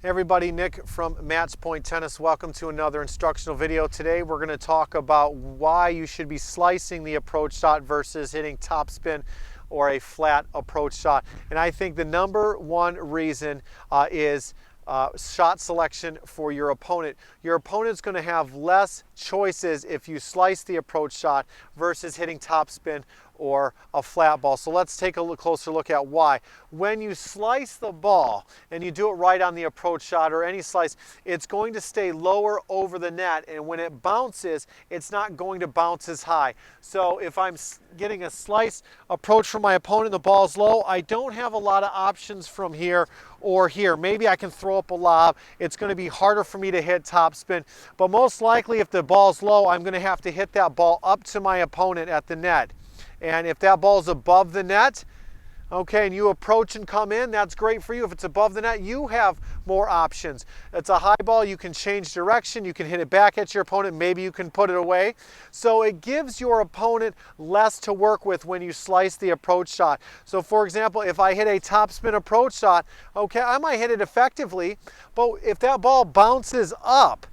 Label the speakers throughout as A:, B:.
A: Hey everybody, Nick from Match Point Tennis. Welcome to another instructional video. Today we're going to talk about why you should be slicing the approach shot versus hitting topspin or a flat approach shot. And I think the number one reason is shot selection for your opponent. Your opponent's going to have less choices if you slice the approach shot versus hitting topspin or a flat ball. So let's take a closer look at why. When you slice the ball and you do it right on the approach shot or any slice, it's going to stay lower over the net, and when it bounces, it's not going to bounce as high. So if I'm getting a slice approach from my opponent, the ball's low, I don't have a lot of options from here or here. Maybe I can throw up a lob. It's going to be harder for me to hit topspin, but most likely if the ball's low, I'm going to have to hit that ball up to my opponent at the net. And if that ball's above the net, okay, and you approach and come in, that's great for you. If it's above the net, you have more options. It's a high ball, you can change direction, you can hit it back at your opponent, maybe you can put it away. So it gives your opponent less to work with when you slice the approach shot. So for example, if I hit a topspin approach shot, okay, I might hit it effectively, but if that ball bounces up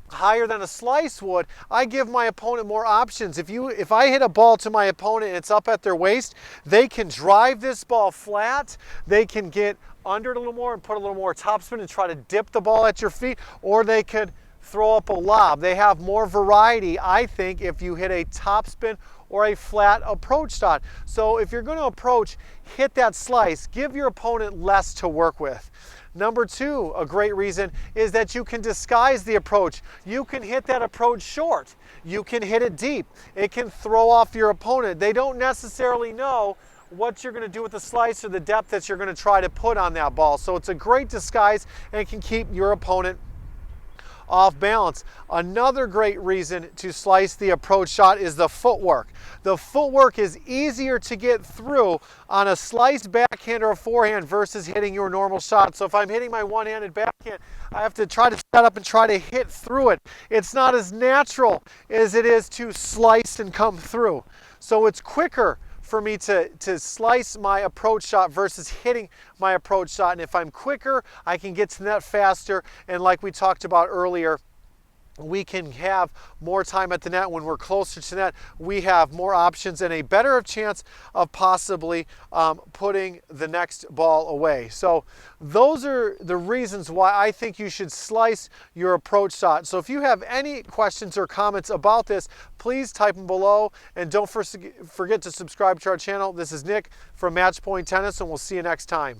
A: higher than a slice would, I give my opponent more options. If I hit a ball to my opponent and it's up at their waist, they can drive this ball flat, they can get under it a little more and put a little more topspin and try to dip the ball at your feet, or they could throw up a lob. They have more variety, I think, if you hit a topspin or a flat approach shot. So if you're going to approach, hit that slice, give your opponent less to work with. Number two, a great reason is that you can disguise the approach. You can hit that approach short. You can hit it deep. It can throw off your opponent. They don't necessarily know what you're going to do with the slice or the depth that you're going to try to put on that ball. So it's a great disguise and it can keep your opponent off balance. Another great reason to slice the approach shot is the footwork. The footwork is easier to get through on a sliced backhand or a forehand versus hitting your normal shot. So if I'm hitting my one-handed backhand, I have to try to set up and try to hit through it. It's not as natural as it is to slice and come through. So it's quicker for me to slice my approach shot versus hitting my approach shot. And if I'm quicker, I can get to the net faster. And like we talked about earlier, we can have more time at the net. When we're closer to net, we have more options and a better chance of possibly putting the next ball away. So those are the reasons why I think you should slice your approach shot. So if you have any questions or comments about this, please type them below, and don't forget to subscribe to our channel. This is Nick from Match Point Tennis, and we'll see you next time.